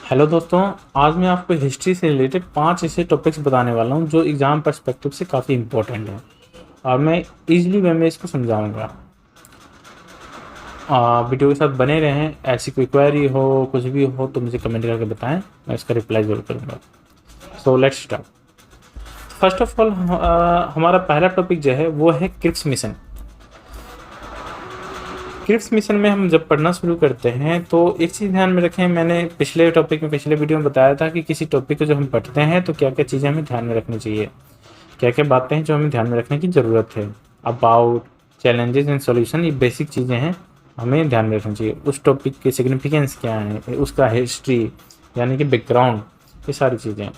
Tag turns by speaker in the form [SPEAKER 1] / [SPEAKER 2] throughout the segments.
[SPEAKER 1] Hello दोस्तों। आज मैं आपको हिस्ट्री से रिलेटेड 5 ऐसे टॉपिक्स बताने वाला हूँ जो एग्ज़ाम पर्सपेक्टिव से काफ़ी इंपॉर्टेंट है और मैं इजीली वे में इसको समझाऊंगा। वीडियो के साथ बने रहें। ऐसी कोई क्वेरी हो, कुछ भी हो तो मुझे कमेंट करके बताएं, मैं इसका रिप्लाई ज़रूर करूँगा। So let's start. First of all हमारा पहला टॉपिक जो है वो है क्रिप्स मिशन। क्रिप्स मिशन में हम जब पढ़ना शुरू करते हैं तो एक चीज़ ध्यान में रखें, मैंने पिछले टॉपिक में पिछले वीडियो में बताया था कि किसी टॉपिक को जब हम पढ़ते हैं तो क्या क्या चीज़ें हमें ध्यान में रखनी चाहिए, क्या क्या बातें हैं जो हमें ध्यान में रखने की ज़रूरत है। अबाउट, चैलेंजेस एंड सॉल्यूशन, ये बेसिक चीज़ें हैं, हमें ध्यान में रखनी चाहिए। उस टॉपिक की सिग्निफिकेंस क्या है, उसका हिस्ट्री यानी कि बैकग्राउंड, ये सारी चीज़ें,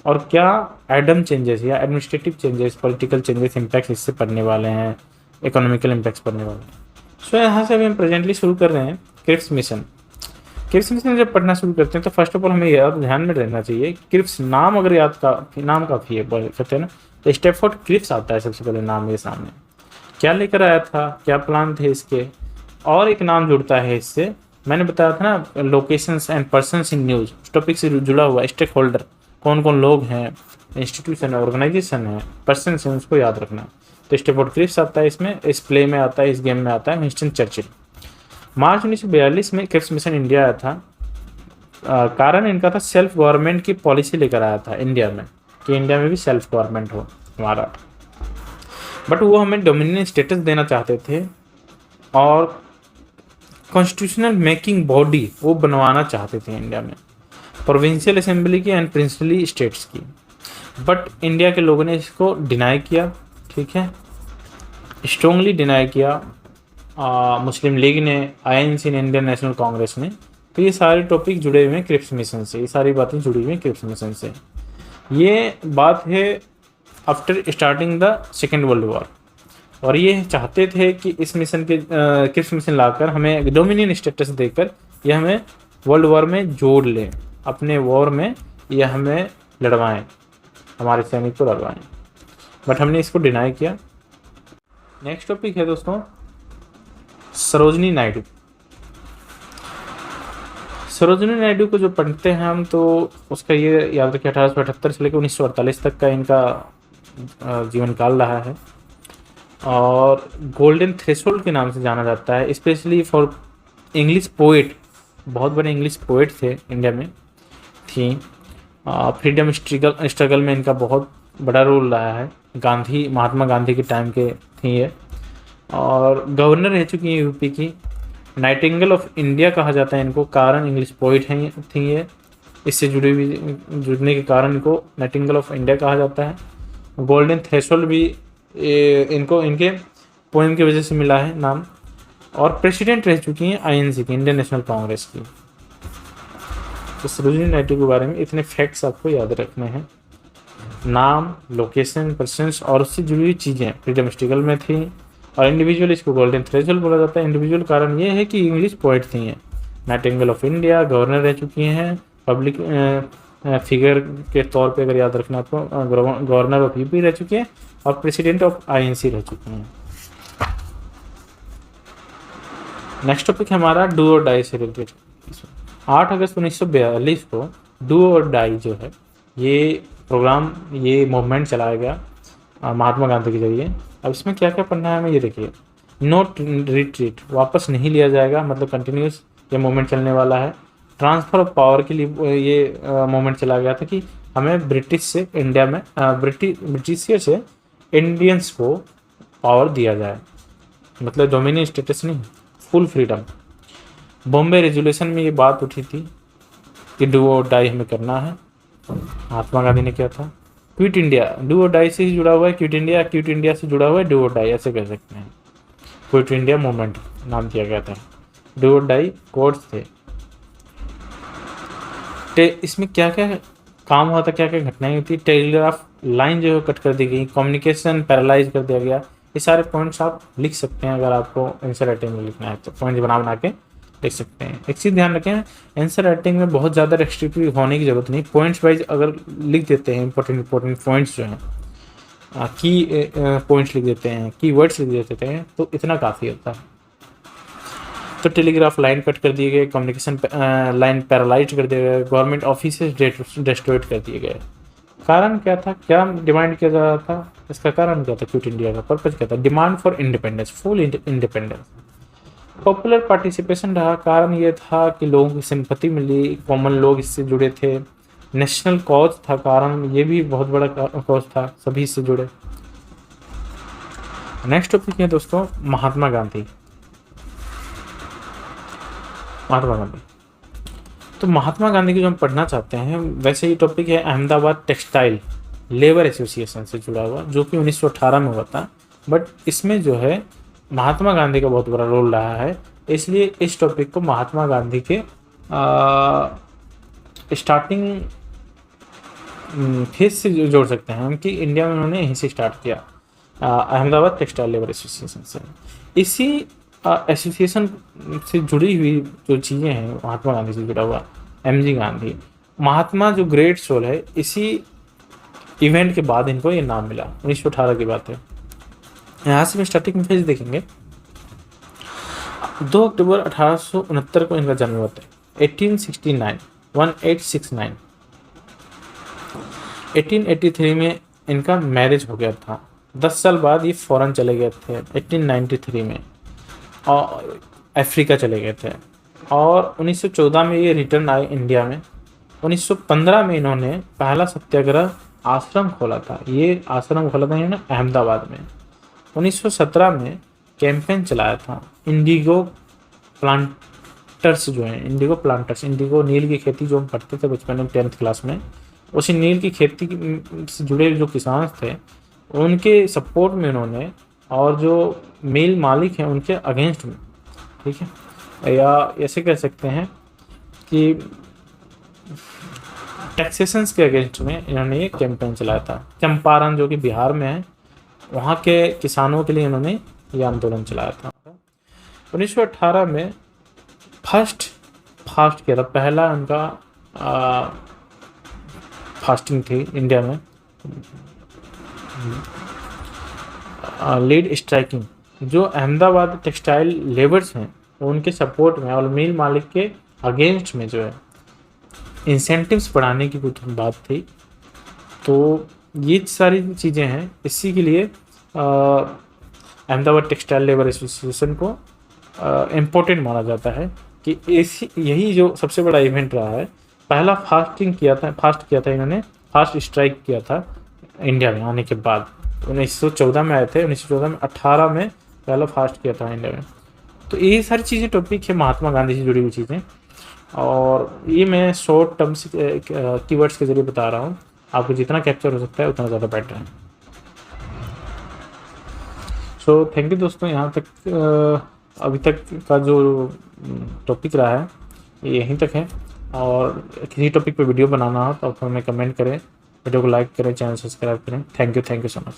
[SPEAKER 1] और क्या एडम चेंजेस या administrative changes, political changes impact इससे पड़ने वाले हैं, इकोनॉमिकल इम्पैक्ट्स पड़ने वाले हैं। सो यहाँ से अभी हम प्रेजेंटली शुरू कर रहे हैं क्रिप्स मिशन। क्रिप्स मिशन जब पढ़ना शुरू करते हैं तो फर्स्ट ऑफ ऑल हमें याद ध्यान में रखना चाहिए, क्रिप्स नाम अगर याद का नाम काफ़ी है, बोल सकते हैं ना, तो स्टेफोर्ड क्रिप्स आता है सबसे पहले नाम के सामने। क्या लेकर आया था, क्या प्लान थे इसके, और एक नाम जुड़ता है इससे, मैंने बताया था ना, locations and persons in news, topic से जुड़ा हुआ स्टेक होल्डर, कौन कौन लोग हैं, इंस्टीट्यूशन है, ऑर्गेनाइजेशन है, पर्सन है, उसको याद रखना। तो स्टेफोर्ड क्रिप्स आता है इसमें, इस प्ले में आता है, इस गेम में आता है विंस्टन चर्चिल। मार्च 1942 में क्रिप्स मिशन इंडिया आया था। कारण इनका था सेल्फ गवर्नमेंट की पॉलिसी लेकर आया था इंडिया में, कि इंडिया में भी सेल्फ गवर्नमेंट हो हमारा। बट वो हमें डोमिनियन स्टेटस देना चाहते थे और कॉन्स्टिट्यूशनल मेकिंग बॉडी वो बनवाना चाहते थे इंडिया में, प्रोविंशियल असेंबली की एंड प्रिंसली स्टेट्स की। बट इंडिया के लोगों ने इसको डिनाई किया, ठीक है, स्ट्रोंगली डिनाई किया। मुस्लिम लीग ने, आईएनसी ने, इंडियन नेशनल कांग्रेस ने। तो ये सारे टॉपिक जुड़े हुए हैं क्रिप्स मिशन से, ये सारी बातें जुड़ी हुई हैं क्रिप्स मिशन से। ये बात है after starting the second world war, और ये चाहते थे कि इस मिशन के क्रिप्स मिशन लाकर हमें डोमिनियन स्टेटस देकर यह हमें वर्ल्ड वॉर में जोड़ लें, अपने वॉर में यह हमें लड़वाएं, हमारे सैनिक को लड़वाएं। बट हमने इसको डिनाई किया। नेक्स्ट टॉपिक है दोस्तों सरोजनी नायडू। सरोजनी नायडू को जो पढ़ते हैं हम तो उसका ये याद रखिए 1878 से लेकर 1948 तक का इनका जीवन काल रहा है, और गोल्डन थ्रेशोल्ड के नाम से जाना जाता है, स्पेशली फॉर इंग्लिश पोएट। बहुत बड़े इंग्लिश पोएट थे इंडिया में, थी। फ्रीडम स्ट्रगल में इनका बहुत बड़ा रोल रहा है, महात्मा गांधी के टाइम के थी ये, और गवर्नर रह चुकी हैं यूपी की। नाइटिंगेल ऑफ इंडिया कहा जाता है इनको, कारण इंग्लिश पोइट हैं थी ये, इससे जुड़ने के कारण इनको नाइटिंगेल ऑफ इंडिया कहा जाता है। गोल्डन थ्रेशोल्ड भी इनको इनके पोएम की वजह से मिला है नाम, और प्रेसिडेंट रह चुकी हैं आईएनसी की, इंडियन नेशनल कांग्रेस की। तो सरोजिनी नायडू के बारे में इतने फैक्ट्स आपको याद रखने हैं, नाम, लोकेशन, पर्सन्स और उससे जुड़ी हुई चीज़ें। फ्रीडम स्ट्रगल में थी, और इंडिविजुअल इसको गोल्डन थ्रेशोल्ड बोला जाता है। इंडिविजुअल कारण ये है कि इंग्लिश पोइट थी हैं। नाइटिंगेल ऑफ इंडिया, गवर्नर रह चुकी हैं, पब्लिक फिगर के तौर पे अगर याद रखना तो गवर्नर ऑफ यूपी रह चुके हैं, और प्रेसिडेंट ऑफ आईएनसी रह चुके हैं। नेक्स्ट टॉपिक हमारा डू और डाई से रिलेटेड। 8 अगस्त 1942 को डू और डाई जो है ये प्रोग्राम, ये मूवमेंट चलाया गया महात्मा गांधी के जरिए। अब इसमें क्या क्या पढ़ना है हमें ये देखिए। नोट रिट्रीट, वापस नहीं लिया जाएगा, मतलब कंटिन्यूस ये मूवमेंट चलने वाला है। ट्रांसफ़र ऑफ पावर के लिए ये मूवमेंट चला गया था कि हमें ब्रिटिश से इंडिया में ब्रिटिशियर से इंडियंस को पावर दिया जाए, मतलब डोमिनियन स्टेटस नहीं, फुल फ्रीडम। बॉम्बे रेजोल्यूशन में ये बात उठी थी कि डू और डाई हमें करना है, महात्मा गांधी ने किया था। क्विट इंडिया, डू और डाई से ही जुड़ा हुआ है क्विट इंडिया, क्विट इंडिया से जुड़ा हुआ है डू और डाई, ऐसे कह सकते हैं। क्विट इंडिया मूवमेंट नाम दिया गया था, डू और डाई कोड्स थे। इसमें क्या क्या काम हुआ था, क्या क्या घटनाएं हुई थी। टेलीग्राफ लाइन जो है कट कर दी गई, कम्युनिकेशन पैरालाइज कर दिया गया। ये सारे पॉइंट्स आप लिख सकते हैं, अगर आपको आंसर राइटिंग में लिखना है तो पॉइंट्स बना के लिख सकते हैं। एक चीज़ ध्यान रखें, आंसर राइटिंग में बहुत ज़्यादा रेस्ट्रिक्टिव होने की ज़रूरत नहीं, पॉइंट्स वाइज अगर लिख देते हैं, इंपॉर्टेंट पॉइंट्स जो हैं, की पॉइंट्स लिख देते हैं, की वर्ड्स लिख देते हैं, तो इतना काफ़ी होता है। तो टेलीग्राफ लाइन कट कर दिए गए, कम्युनिकेशन लाइन पैरालाइज कर दिए गए, गवर्नमेंट ऑफिस डिस्ट्रॉयड कर दिए गए। कारण क्या था, क्या डिमांड किया जा रहा था, इसका कारण क्या था, क्विट इंडिया का पर्पज क्या था, demand for independence, full independence. Popular participation रहा, कारण ये था कि लोगों की सिंपैथी मिली, कॉमन लोग इससे जुड़े थे, नेशनल कॉज था, कारण ये भी बहुत बड़ा कॉज था, सभी इससे जुड़े। नेक्स्ट टॉपिक है दोस्तों महात्मा गांधी। महात्मा गांधी, तो महात्मा गांधी की जो हम पढ़ना चाहते हैं, वैसे ये टॉपिक है अहमदाबाद टेक्सटाइल लेबर एसोसिएशन से जुड़ा हुआ, जो कि 1918 में हुआ था। बट इसमें जो है महात्मा गांधी का बहुत बड़ा रोल रहा है, इसलिए इस टॉपिक को महात्मा गांधी के स्टार्टिंग फेज से जोड़ सकते हैं हम, कि इंडिया में उन्होंने यहीं से स्टार्ट किया, अहमदाबाद टेक्सटाइल लेबर एसोसिएशन से। इसी एसोसिएशन से जुड़ी हुई जो चीज़ें हैं, महात्मा गांधी से जुड़ा हुआ, एमजी गांधी, महात्मा जो ग्रेट सोल है, इसी इवेंट के बाद इनको ये नाम मिला, 1918 की बात है। यहाँ से स्टार्टिंग में फेज देखेंगे। 2 अक्टूबर 1869 को इनका जन्म हुआ था, 1869। 1883 में इनका मैरिज हो गया था। 10 साल बाद ये फॉरेन चले गए थे, 1893 में, और अफ्रीका चले गए थे। और 1914 में ये रिटर्न आए इंडिया में। 1915 में इन्होंने पहला सत्याग्रह आश्रम खोला था, ये आश्रम खोला था इन्होंने अहमदाबाद में। 1917 में कैंपेन चलाया था, इंडिगो प्लांटर्स जो हैं, इंडिगो नील की खेती जो हम पढ़ते थे बचपन में 10th क्लास में, उसी नील की खेती से जुड़े जो किसान थे उनके सपोर्ट में इन्होंने, और जो मिल मालिक हैं उनके अगेंस्ट में, ठीक है, या ऐसे कह सकते हैं कि टैक्सेशंस के अगेंस्ट में इन्होंने ये कैंपेन चलाया था। चंपारण जो कि बिहार में है, वहाँ के किसानों के लिए इन्होंने ये आंदोलन चलाया था। 1918 में फास्ट किया था, पहला उनका फास्टिंग थी इंडिया में, लीड स्ट्राइकिंग, जो अहमदाबाद टेक्सटाइल लेबर्स हैं उनके सपोर्ट में और मिल मालिक के अगेंस्ट में जो है इंसेंटिव्स बढ़ाने की कुछ बात थी। तो ये सारी चीज़ें हैं, इसी के लिए अहमदाबाद टेक्सटाइल लेबर एसोसिएशन को इम्पोर्टेंट माना जाता है कि यही जो सबसे बड़ा इवेंट रहा है। पहला फास्ट किया था इन्होंने, फास्ट स्ट्राइक किया था इंडिया में आने के बाद। 1914 में आए थे, 1914 में, 18 में पहला फास्ट किया था इंडिया में। तो ये सारी चीज़ें टॉपिक है महात्मा गांधी से जुड़ी हुई चीज़ें, और ये मैं शॉर्ट टर्म्स कीवर्ड्स के जरिए बता रहा हूँ। आपको जितना कैप्चर हो सकता है उतना ज़्यादा बेटर है। सो थैंक यू दोस्तों, यहाँ तक अभी तक का जो टॉपिक रहा है ये यहीं तक है। और किसी टॉपिक पे वीडियो बनाना हो तो आप हमें कमेंट करें, वीडियो को लाइक करें, चैनल सब्सक्राइब करें। Thank you so much.